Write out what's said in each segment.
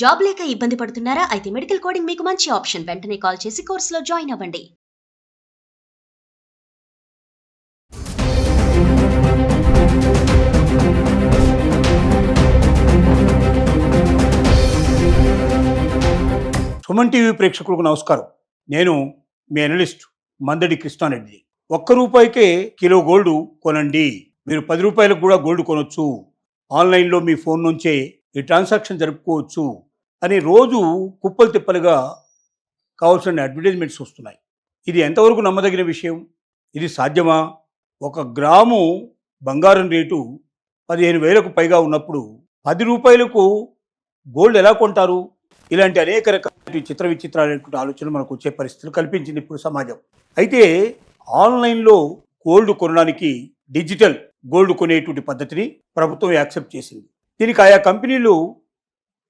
Job లేక ఇబ్బంది పడుతున్నారా? అయితే మెడికల్ కోడింగ్ మీకు మంచి ఆప్షన్. వెంటనే కాల్ చేసి కోర్సులో జాయిన్ అవ్వండి. సుమన్ టీవీ ప్రేక్షకులకు నమస్కారం. నేను మీ analyst Mandadi Krishna Reddy. ₹1 kilo gold కొనండి. మీరు ₹10 కూడా గోల్డ్ కొనొచ్చు. ఆన్లైన్లో మీ ఫోన్ నుంచే ఈ ట్రాన్సాక్షన్ జరుపుకోవచ్చు అని రోజు కుప్పలు తిప్పలుగా కావాల్సిన అడ్వర్టైజ్మెంట్స్ వస్తున్నాయి. ఇది ఎంతవరకు నమ్మదగిన విషయం? ఇది సాధ్యమా? 1 గ్రాము బంగారం రేటు 15,000కు పైగా ఉన్నప్పుడు ₹10కు గోల్డ్ ఎలా కొంటారు? ఇలాంటి అనేక రకాల చిత్ర విచిత్రాలైనటువంటి ఆలోచనలు మనకు వచ్చే పరిస్థితులు కల్పించింది ఇప్పుడు సమాజం. అయితే ఆన్లైన్లో గోల్డ్ కొనడానికి డిజిటల్ గోల్డ్ కొనేటువంటి పద్ధతిని ప్రభుత్వం యాక్సెప్ట్ చేసింది. దీనికి ఆయా కంపెనీలు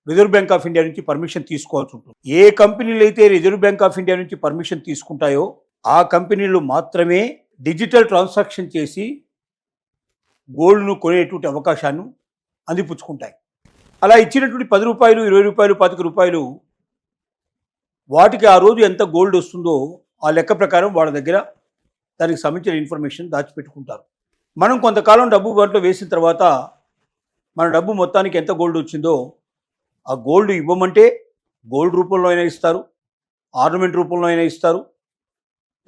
రిజర్వ్ బ్యాంక్ ఆఫ్ ఇండియా నుంచి పర్మిషన్ తీసుకోవాల్సి ఉంటుంది. ఏ కంపెనీలు అయితే రిజర్వ్ బ్యాంక్ ఆఫ్ ఇండియా నుంచి పర్మిషన్ తీసుకుంటాయో ఆ కంపెనీలు మాత్రమే డిజిటల్ ట్రాన్సాక్షన్ చేసి గోల్డ్ను కొనేటువంటి అవకాశాన్ని అందిపుచ్చుకుంటాయి. అలా ఇచ్చినటువంటి ₹10, ₹20, ₹25 వాటికి ఆ రోజు ఎంత గోల్డ్ వస్తుందో ఆ లెక్క ప్రకారం వాళ్ళ దగ్గర దానికి సంబంధించిన ఇన్ఫర్మేషన్ దాచిపెట్టుకుంటారు. మనం కొంతకాలం డబ్బు వాటిలో వేసిన తర్వాత మన డబ్బు మొత్తానికి ఎంత గోల్డ్ వచ్చిందో ఆ గోల్డ్ ఇవ్వమంటే గోల్డ్ రూపంలో అయినా ఇస్తారు, ఆర్నమెంట్ రూపంలో అయినా ఇస్తారు,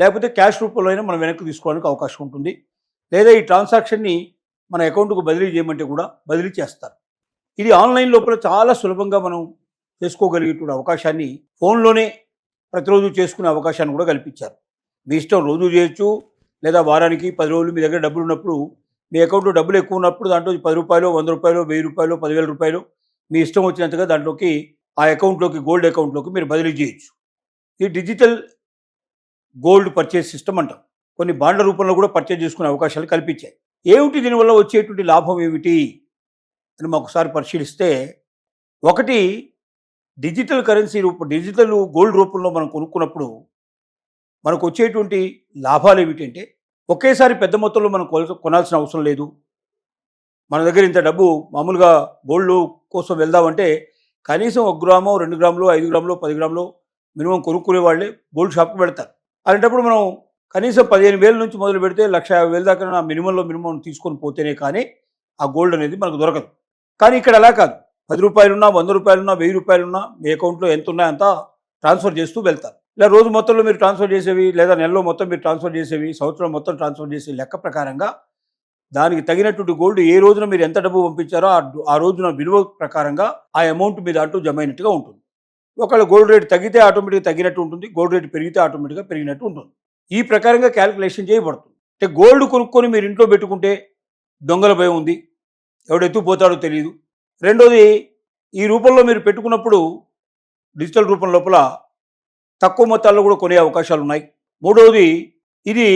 లేకపోతే క్యాష్ రూపంలో అయినా మనం వెనక్కి తీసుకోవడానికి అవకాశం ఉంటుంది. లేదా ఈ ట్రాన్సాక్షన్ని మన అకౌంట్కు బదిలీ చేయమంటే కూడా బదిలీ చేస్తారు. ఇది ఆన్లైన్ లోపల చాలా సులభంగా మనం చేసుకోగలిగేటువంటి అవకాశాన్ని ఫోన్లోనే ప్రతిరోజు చేసుకునే అవకాశాన్ని కూడా కల్పించారు. మీ ఇష్టం రోజు చేయొచ్చు, లేదా వారానికి 10 రోజులు మీ దగ్గర డబ్బులు ఉన్నప్పుడు, మీ అకౌంట్లో డబ్బులు ఎక్కువ ఉన్నప్పుడు దాంట్లో ₹10, ₹100, ₹1000, ₹10,000 మీ ఇష్టం వచ్చినంతగా దాంట్లోకి ఆ అకౌంట్లోకి గోల్డ్ అకౌంట్లోకి మీరు బదిలీ చేయొచ్చు. ఈ డిజిటల్ గోల్డ్ పర్చేస్ సిస్టమ్ అంటాం. కొన్ని బాండ్ల రూపంలో కూడా పర్చేజ్ చేసుకునే అవకాశాలు కల్పించాయి. ఏమిటి దీనివల్ల వచ్చేటువంటి లాభం ఏమిటి అని ఒకసారి పరిశీలిస్తే, ఒకటి, డిజిటల్ కరెన్సీ డిజిటల్ గోల్డ్ రూపంలో మనం కొనుక్కున్నప్పుడు మనకు వచ్చేటువంటి లాభాలు ఏమిటంటే, ఒకేసారి పెద్ద మొత్తంలో మనం కొనాల్సిన అవసరం లేదు. మన దగ్గర ఇంత డబ్బు మామూలుగా గోల్డ్ కోసం వెళ్దామంటే కనీసం 1 గ్రామో, 2 గ్రాములు, 5 గ్రాములు, 10 గ్రాములు మినిమం కొనుక్కునే వాళ్ళే గోల్డ్ షాప్కి వెళ్తారు. అలాంటప్పుడు మనం కనీసం 15,000 నుంచి మొదలు పెడితే 1,50,000 దాకా మినిమం తీసుకొని పోతేనే కానీ ఆ గోల్డ్ అనేది మనకు దొరకదు. కానీ ఇక్కడ అలా కాదు. ₹10 ఉన్నా, ₹100 ఉన్నా, ₹1000 ఉన్నా మీ అకౌంట్లో ఎంత ఉన్నాయో అంతా ట్రాన్స్ఫర్ చేస్తూ వెళ్తారు. ఇలా రోజు మొత్తంలో మీరు ట్రాన్స్ఫర్ చేసేవి, లేదా నెలలో మొత్తం మీరు ట్రాన్స్ఫర్ చేసేవి, సంవత్సరం మొత్తం ట్రాన్స్ఫర్ చేసే లెక్క ప్రకారంగా దానికి తగినటువంటి గోల్డ్ ఏ రోజున మీరు ఎంత డబ్బు పంపించారో ఆ రోజున విలువ ప్రకారంగా ఆ అమౌంట్ మీ దాంట్లో జమ అయినట్టుగా ఉంటుంది. ఒకవేళ గోల్డ్ రేట్ తగ్గితే ఆటోమేటిక్గా తగ్గినట్టు ఉంటుంది, గోల్డ్ రేట్ పెరిగితే ఆటోమేటిక్గా పెరిగినట్టు ఉంటుంది. ఈ ప్రకారంగా క్యాలిక్యులేషన్ చేయబడుతుంది. అంటే గోల్డ్ కొనుక్కొని మీరు ఇంట్లో పెట్టుకుంటే దొంగల భయం ఉంది, ఎవడు ఎత్తుకుపోతాడో తెలియదు. రెండోది, ఈ రూపంలో మీరు పెట్టుకున్నప్పుడు డిజిటల్ రూపం లోపల తక్కువ మొత్తాల్లో కూడా కొనే అవకాశాలు ఉన్నాయి. మూడవది, ఇది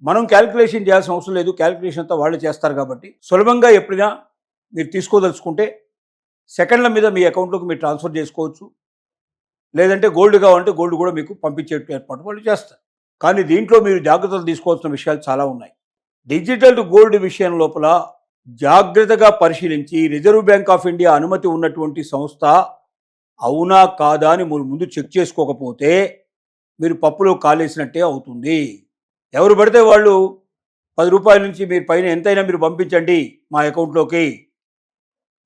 మనం క్యాలిక్యులేషన్ చేయాల్సిన అవసరం లేదు, క్యాలిక్యులేషన్ అంతా వాళ్ళు చేస్తారు కాబట్టి సులభంగా ఎప్పుడైనా మీరు తీసుకోదలుచుకుంటే సెకండ్ల మీద మీ అకౌంట్లోకి మీరు ట్రాన్స్ఫర్ చేసుకోవచ్చు. లేదంటే గోల్డ్ కావాలంటే గోల్డ్ కూడా మీకు పంపించే ఏర్పాటు వాళ్ళు చేస్తారు. కానీ దీంట్లో మీరు జాగ్రత్తలు తీసుకోవాల్సిన విషయాలు చాలా ఉన్నాయి. డిజిటల్ గోల్డ్ విషయం లోపల జాగ్రత్తగా పరిశీలించి రిజర్వ్ బ్యాంక్ ఆఫ్ ఇండియా అనుమతి ఉన్నటువంటి సంస్థ అవునా కాదా అని ముందు చెక్ చేసుకోకపోతే మీరు పప్పులో కాలేసినట్టే అవుతుంది. ఎవరు పడితే వాళ్ళు ₹10 నుంచి మీరు పైన ఎంతైనా మీరు పంపించండి మా అకౌంట్లోకి,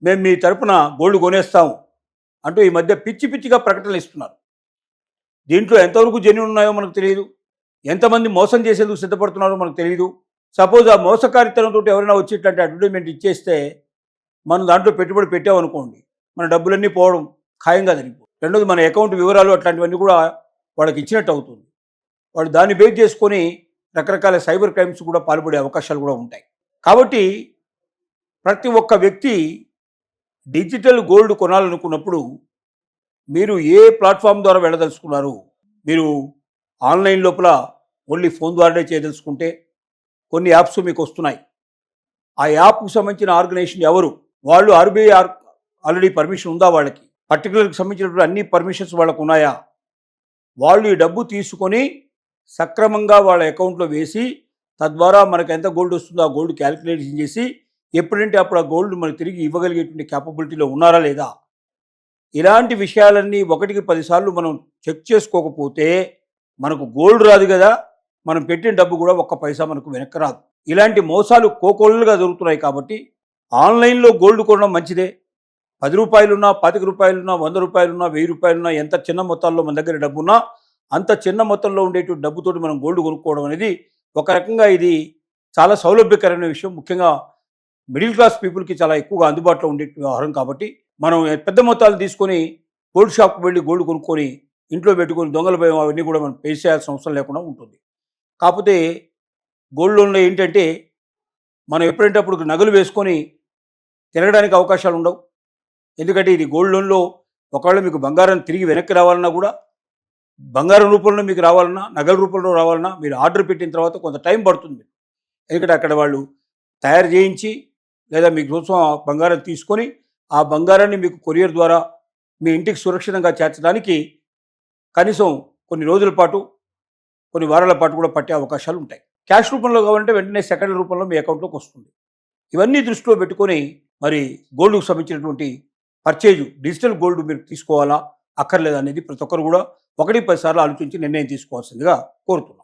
మేము మీ తరపున గోల్డ్ కొనేస్తాం అంటూ ఈ మధ్య పిచ్చిగా ప్రకటనలు ఇస్తున్నారు. దీంట్లో ఎంతవరకు జెన్యూన్ ఉన్నాయో మనకు తెలియదు, ఎంతమంది మోసం చేసేందుకు సిద్ధపడుతున్నారో మనకు తెలియదు. సపోజ్ ఆ మోసకారితనంతో ఎవరైనా వచ్చి ఇట్లాంటి అడ్వర్టైజ్మెంట్ ఇచ్చేస్తే మనం దాంట్లో పెట్టుబడి పెట్టామనుకోండి, మన డబ్బులన్నీ పోవడం ఖాయంగా జరిగిపోతుంది. రెండోది, మన అకౌంట్ వివరాలు అట్లాంటివన్నీ కూడా వాళ్ళకి ఇచ్చినట్టు అవుతుంది. వాళ్ళు దాన్ని బేస్ చేసుకొని రకరకాల సైబర్ క్రైమ్స్ కూడా పాల్పడే అవకాశాలు కూడా ఉంటాయి. కాబట్టి ప్రతి ఒక్క వ్యక్తి డిజిటల్ గోల్డ్ కొనాలనుకున్నప్పుడు మీరు ఏ ప్లాట్ఫామ్ ద్వారా వెళ్ళదలుచుకున్నారు? మీరు ఆన్లైన్ లోపల ఓన్లీ ఫోన్ ద్వారానే చేయదలుచుకుంటే కొన్ని యాప్స్ మీకు వస్తున్నాయి. ఆ యాప్కు సంబంధించిన ఆర్గనైజేషన్ ఎవరు, వాళ్ళు ఆర్బీఐ ఆల్రెడీ పర్మిషన్ ఉందా, వాళ్ళకి పర్టికులర్కి సంబంధించినటువంటి అన్ని పర్మిషన్స్ వాళ్ళకు ఉన్నాయా, వాళ్ళు ఈ డబ్బు తీసుకొని సక్రమంగా వాళ్ళ అకౌంట్లో వేసి తద్వారా మనకు ఎంత గోల్డ్ వస్తుందో ఆ గోల్డ్ క్యాలిక్యులేషన్ చేసి ఎప్పుడంటే అప్పుడు ఆ గోల్డ్ మనకు తిరిగి ఇవ్వగలిగేటువంటి క్యాపబిలిటీలో ఉన్నారా లేదా ఇలాంటి విషయాలన్నీ ఒకటికి 10 సార్లు మనం చెక్ చేసుకోకపోతే మనకు గోల్డ్ రాదు కదా, మనం పెట్టిన డబ్బు కూడా ఒక్క పైసా మనకు వెనక్కి రాదు. ఇలాంటి మోసాలు కోకొల్లలుగా జరుగుతున్నాయి కాబట్టి ఆన్లైన్లో గోల్డ్ కొనడం మంచిదే. 10 రూపాయలున్నా, 25 రూపాయలున్నా, 100 రూపాయలున్నా, 1000 రూపాయలున్నా, ఎంత చిన్న మొత్తాల్లో మన దగ్గర డబ్బున్నా అంత చిన్న మొత్తంలో ఉండేటువంటి డబ్బుతోటి మనం గోల్డ్ కొనుక్కోవడం అనేది ఒక రకంగా ఇది చాలా సౌలభ్యకరమైన విషయం. ముఖ్యంగా మిడిల్ క్లాస్ పీపుల్కి చాలా ఎక్కువగా అందుబాటులో ఉండే వ్యవహారం కాబట్టి మనం పెద్ద మొత్తాలు తీసుకొని గోల్డ్ షాప్కి వెళ్ళి గోల్డ్ కొనుక్కొని ఇంట్లో పెట్టుకొని దొంగల భయం అవన్నీ కూడా మనం పే చేయాల్సిన అవసరం లేకుండా ఉంటుంది. కాకపోతే గోల్డ్ లోన్లో ఏంటంటే మనం ఎప్పుడంటే అప్పుడు నగలు వేసుకొని తిరగడానికి అవకాశాలు ఉండవు. ఎందుకంటే ఇది గోల్డ్ లోన్లో ఒకవేళ మీకు బంగారం తిరిగి వెనక్కి రావాలన్నా కూడా, బంగారం రూపంలో మీకు రావాలన్నా, నగల రూపంలో రావాలన్నా మీరు ఆర్డర్ పెట్టిన తర్వాత కొంత టైం పడుతుంది. ఎందుకంటే అక్కడ వాళ్ళు తయారు చేయించి లేదా మీకోసం ఆ బంగారం తీసుకొని ఆ బంగారాన్ని మీకు కొరియర్ ద్వారా మీ ఇంటికి సురక్షితంగా చేర్చడానికి కనీసం కొన్ని రోజుల పాటు, కొన్ని వారాల పాటు కూడా పట్టే అవకాశాలు ఉంటాయి. క్యాష్ రూపంలో కావాలంటే వెంటనే సెకండ్ రూపంలో మీ అకౌంట్లోకి వస్తుంది. ఇవన్నీ దృష్టిలో పెట్టుకొని మరి గోల్డ్కు సంబంధించినటువంటి పర్చేజు డిజిటల్ గోల్డ్ మీరు తీసుకోవాలా అక్కర్లేదా అనేది ప్రతి ఒక్కరు కూడా 1-10 సార్లు ఆలోచించి నిర్ణయం తీసుకోవాల్సిందిగా కోరుతున్నాను.